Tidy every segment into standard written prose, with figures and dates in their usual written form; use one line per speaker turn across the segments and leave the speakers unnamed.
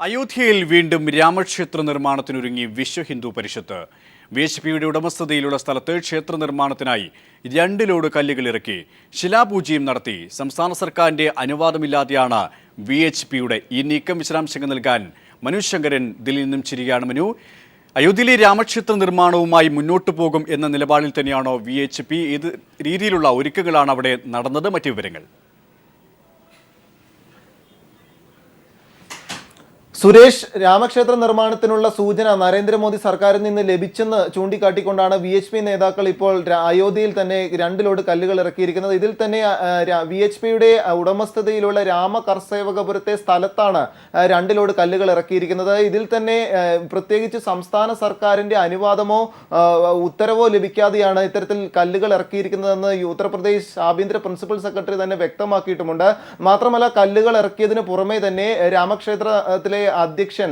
അയോധ്യയിൽ വീണ്ടും രാമക്ഷേത്ര നിർമ്മാണത്തിനൊരുങ്ങി വിശ്വ ഹിന്ദു പരിഷത്ത്. VHPയുടെ ഉടമസ്ഥതയിലുള്ള സ്ഥലത്ത് ക്ഷേത്ര നിർമ്മാണത്തിനായി 2 ലോഡ് കല്ലുകൾ ഇറക്കി ശിലാപൂജയും നടത്തി. സംസ്ഥാന സർക്കാരിന്റെ അനുവാദമില്ലാതെയാണ് VHPയുടെ ഈ നീക്കം. വിശദാംശങ്ങൾ നൽകാൻ മനു ശങ്കരൻ ദില്ലിയിൽ നിന്നും ചിരിയാണ്. മനു, അയോധ്യയിലെ രാമക്ഷേത്ര നിർമ്മാണവുമായി മുന്നോട്ടു പോകും എന്ന നിലപാടിൽ തന്നെയാണോ VHP? ഏത് രീതിയിലുള്ള ഒരുക്കങ്ങളാണ് അവിടെ നടന്നത്? മറ്റു വിവരങ്ങൾ?
സുരേഷ്, രാമക്ഷേത്ര നിർമ്മാണത്തിനുള്ള സൂചന നരേന്ദ്രമോദി സർക്കാരിൽ നിന്ന് ലഭിച്ചെന്ന് ചൂണ്ടിക്കാട്ടിക്കൊണ്ടാണ് VHP നേതാക്കൾ ഇപ്പോൾ അയോധ്യയിൽ തന്നെ 2 ലോഡ് കല്ലുകൾ ഇറക്കിയിരിക്കുന്നത്. ഇതിൽ തന്നെ VHPയുടെ ഉടമസ്ഥതയിലുള്ള രാമകർസേവകപുരത്തെ സ്ഥലത്താണ് 2 ലോഡ് കല്ലുകൾ ഇറക്കിയിരിക്കുന്നത്. ഇതിൽ തന്നെ പ്രത്യേകിച്ച് സംസ്ഥാന സർക്കാരിന്റെ അനുവാദമോ ഉത്തരവോ ലഭിക്കാതെയാണ് ഇത്തരത്തിൽ കല്ലുകൾ ഇറക്കിയിരിക്കുന്നതെന്ന് ഉത്തർപ്രദേശ് ആഭ്യന്തര പ്രിൻസിപ്പൽ സെക്രട്ടറി തന്നെ വ്യക്തമാക്കിയിട്ടുമുണ്ട്. മാത്രമല്ല, കല്ലുകൾ ഇറക്കിയതിന് പുറമെ തന്നെ രാമക്ഷേത്രത്തിലെ അധ്യക്ഷൻ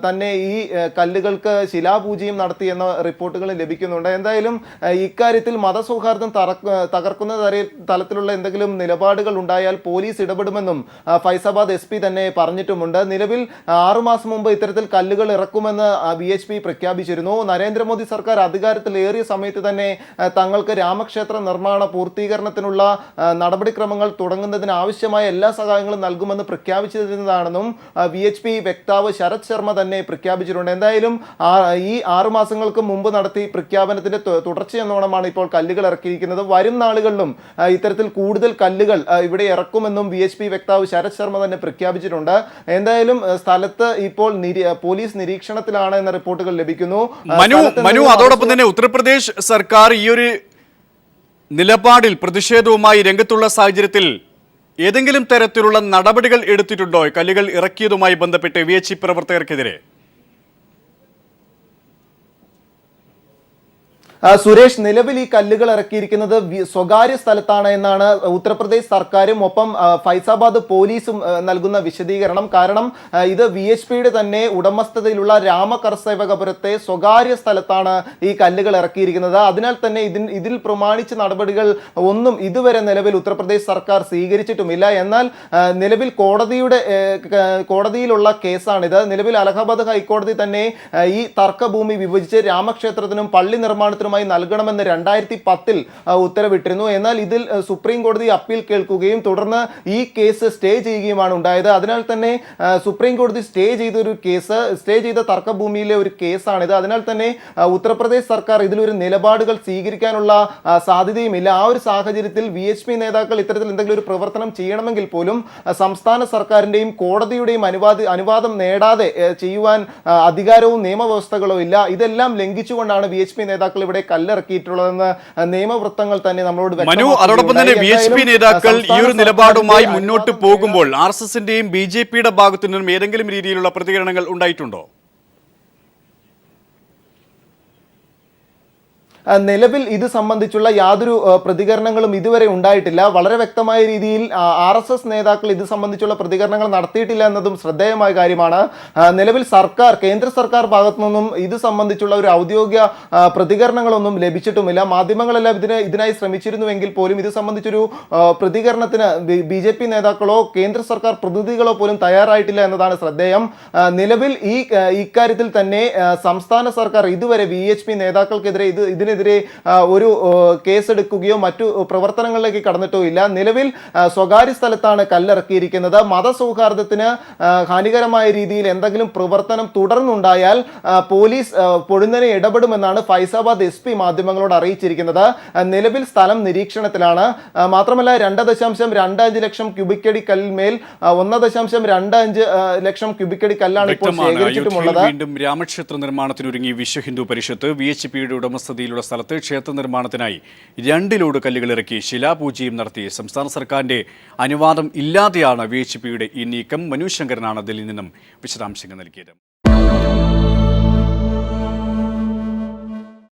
തന്നെ ഈ കല്ലുകൾക്ക് ശിലാപൂജയും നടത്തിയെന്ന റിപ്പോർട്ടുകൾ ലഭിക്കുന്നുണ്ട്. എന്തായാലും ഇക്കാര്യത്തിൽ മതസൗഹാർദ്ദം തകർക്കുന്ന തലത്തിലുള്ള എന്തെങ്കിലും നിലപാടുകൾ ഉണ്ടായാൽ പോലീസ് ഇടപെടുമെന്നും ഫൈസാബാദ് SP തന്നെ പറഞ്ഞിട്ടുമുണ്ട്. നിലവിൽ 6 മാസം മുമ്പ് ഇത്തരത്തിൽ കല്ലുകൾ ഇറക്കുമെന്ന് VHP പ്രഖ്യാപിച്ചിരുന്നു. നരേന്ദ്രമോദി സർക്കാർ അധികാരത്തിലേറിയ സമയത്ത് തന്നെ തങ്ങൾക്ക് രാമക്ഷേത്ര നിർമ്മാണ പൂർത്തീകരണത്തിനുള്ള നടപടിക്രമങ്ങൾ തുടങ്ങുന്നതിന് ആവശ്യമായ എല്ലാ സഹായങ്ങളും നൽകുമെന്ന് പ്രഖ്യാപിച്ചിരുന്നതാണെന്നും VHP വക്താവ് ശരത് ശർമ്മ തന്നെ പ്രഖ്യാപിച്ചിട്ടുണ്ട്. എന്തായാലും ഈ 6 മാസങ്ങൾക്ക് മുമ്പ് നടത്തി പ്രഖ്യാപനത്തിന്റെ തുടർച്ചയെന്നോണമാണ് ഇപ്പോൾ കല്ലുകൾ ഇറക്കിയിരിക്കുന്നത്. വരും നാളുകളിലും ഇത്തരത്തിൽ കൂടുതൽ കല്ലുകൾ ഇവിടെ ഇറക്കുമെന്നും VHP വക്താവ് ശരത് ശർമ്മ തന്നെ പ്രഖ്യാപിച്ചിട്ടുണ്ട്. എന്തായാലും സ്ഥലത്ത് ഇപ്പോൾ പോലീസ് നിരീക്ഷണത്തിലാണ് എന്ന റിപ്പോർട്ടുകൾ ലഭിക്കുന്നു.
മനു, അതോടൊപ്പം തന്നെ ഉത്തർപ്രദേശ് സർക്കാർ ഈ ഒരു നിലപാടിൽ പ്രതിഷേധവുമായി രംഗത്തുള്ള സാഹചര്യത്തിൽ ഏതെങ്കിലും തരത്തിലുള്ള നടപടികൾ എടുത്തിട്ടുണ്ടോ കല്ലുകൾ ഇറക്കിയതുമായി ബന്ധപ്പെട്ട് VHP പ്രവർത്തകർക്കെതിരെ?
സുരേഷ്, നിലവിൽ ഈ കല്ലുകൾ ഇറക്കിയിരിക്കുന്നത് സ്വകാര്യ സ്ഥലത്താണ് എന്നാണ് ഉത്തർപ്രദേശ് സർക്കാരും ഒപ്പം ഫൈസാബാദ് പോലീസും നൽകുന്ന വിശദീകരണം. കാരണം ഇത് VHPയുടെ തന്നെ ഉടമസ്ഥതയിലുള്ള രാമകർസേവകപുരത്തെ സ്വകാര്യ സ്ഥലത്താണ് ഈ കല്ലുകൾ ഇറക്കിയിരിക്കുന്നത്. അതിനാൽ തന്നെ ഇതിൽ പ്രമാണിച്ച നടപടികൾ ഒന്നും ഇതുവരെ നിലവിൽ ഉത്തർപ്രദേശ് സർക്കാർ സ്വീകരിച്ചിട്ടുമില്ല. എന്നാൽ നിലവിൽ കോടതിയിലുള്ള കേസാണിത്. നിലവിൽ അലഹബാദ് ഹൈക്കോടതി തന്നെ ഈ തർക്കഭൂമി വിഭജിച്ച് രാമക്ഷേത്രത്തിനും പള്ളി നിർമ്മാണത്തിനും നൽകണമെന്ന് 2010 ഉത്തരവിട്ടിരുന്നു. എന്നാൽ ഇതിൽ സുപ്രീം കോടതി അപ്പീൽ കേൾക്കുകയും തുടർന്ന് ഈ കേസ് സ്റ്റേ ചെയ്യുകയുമാണ് ഉണ്ടായത്. അതിനാൽ തന്നെ സുപ്രീം കോടതി സ്റ്റേ ചെയ്ത തർക്കഭൂമിയിലെ ഒരു കേസാണിത്. അതിനാൽ തന്നെ ഉത്തർപ്രദേശ് സർക്കാർ ഇതിലൊരു നിലപാടുകൾ സ്വീകരിക്കാനുള്ള സാധ്യതയുമില്ല. ആ ഒരു സാഹചര്യത്തിൽ VHP നേതാക്കൾ ഇത്തരത്തിൽ എന്തെങ്കിലും ഒരു പ്രവർത്തനം ചെയ്യണമെങ്കിൽ പോലും സംസ്ഥാന സർക്കാരിന്റെയും കോടതിയുടെയും അനുവാദം നേടാതെ ചെയ്യുവാൻ അധികാരവും നിയമവ്യവസ്ഥകളോ ഇല്ല. ഇതെല്ലാം ലംഘിച്ചുകൊണ്ടാണ് VHP നേതാക്കൾ ഇവിടെ കല്ലിറക്കിയിട്ടുള്ളതെന്ന് നിയമവൃത്തങ്ങൾ തന്നെ നമ്മളോട്
മനു, അതോടൊപ്പം തന്നെ VHP നേതാക്കൾ ഈ ഒരു നിലപാടുമായി മുന്നോട്ട് പോകുമ്പോൾ RSSന്റെയും BJPയുടെ ഭാഗത്തു നിന്നും ഏതെങ്കിലും രീതിയിലുള്ള പ്രതികരണങ്ങൾ ഉണ്ടായിട്ടുണ്ടോ?
നിലവിൽ ഇത് സംബന്ധിച്ചുള്ള യാതൊരു പ്രതികരണങ്ങളും ഇതുവരെ ഉണ്ടായിട്ടില്ല. വളരെ വ്യക്തമായ രീതിയിൽ RSS നേതാക്കൾ ഇത് സംബന്ധിച്ചുള്ള പ്രതികരണങ്ങൾ നടത്തിയിട്ടില്ല എന്നതും ശ്രദ്ധേയമായ കാര്യമാണ്. നിലവിൽ കേന്ദ്ര സർക്കാർ ഭാഗത്തു നിന്നും ഇത് സംബന്ധിച്ചുള്ള ഒരു ഔദ്യോഗിക പ്രതികരണങ്ങളൊന്നും ലഭിച്ചിട്ടുമില്ല. മാധ്യമങ്ങളെല്ലാം ഇതിനായി ശ്രമിച്ചിരുന്നുവെങ്കിൽ പോലും ഇത് സംബന്ധിച്ചൊരു പ്രതികരണത്തിന് BJP നേതാക്കളോ കേന്ദ്ര സർക്കാർ പ്രതിനിധികളോ പോലും തയ്യാറായിട്ടില്ല എന്നതാണ് ശ്രദ്ധേയം. നിലവിൽ ഇക്കാര്യത്തിൽ തന്നെ സംസ്ഥാന സർക്കാർ ഇതുവരെ VHP നേതാക്കൾക്കെതിരെ ഇതിനെതിരെ ഒരു കേസെടുക്കുകയോ മറ്റു പ്രവർത്തനങ്ങളിലേക്ക് കടന്നിട്ടോ ഇല്ല. നിലവിൽ സ്വകാര്യ സ്ഥലത്താണ് കല്ലിറക്കിയിരിക്കുന്നത്. മതസൗഹാർദ്ദത്തിന് ഹാനികരമായ രീതിയിൽ എന്തെങ്കിലും പ്രവർത്തനം തുടർന്നുണ്ടായാൽ പോലീസ് പൊടുന്നനെ ഇടപെടുമെന്നാണ് ഫൈസാബാദ് SP മാധ്യമങ്ങളോട് അറിയിച്ചിരിക്കുന്നത്. നിലവിൽ സ്ഥലം നിരീക്ഷണത്തിലാണ്. മാത്രമല്ല 2.25 ലക്ഷം ക്യൂബിക് അടി കല്ലിന്മേൽ 1.25 ലക്ഷം ക്യൂബിക് അടി കല്ലാണ് ഇപ്പോൾ ശേഖരിച്ചിട്ടുമുള്ളത്.
വീണ്ടും രാമക്ഷേത്ര നിർമ്മാണത്തിനൊരുങ്ങി വിശ്വ ഹിന്ദു പരിഷത്ത്. VHPയുടെ ഉടമസ്ഥതയിലുള്ള സ്ഥലത്ത് ക്ഷേത്ര നിർമ്മാണത്തിനായി 2 ലോഡ് കല്ലുകൾ ഇറക്കി ശിലാപൂജയും നടത്തി. സംസ്ഥാന സർക്കാരിന്റെ അനുവാദം ഇല്ലാതെയാണ് VHPയുടെ ഈ നീക്കം. മനു ശങ്കരനാണ് ദില്ലിയിൽ നിന്നും വിശദാംശങ്ങൾ നൽകിയത്.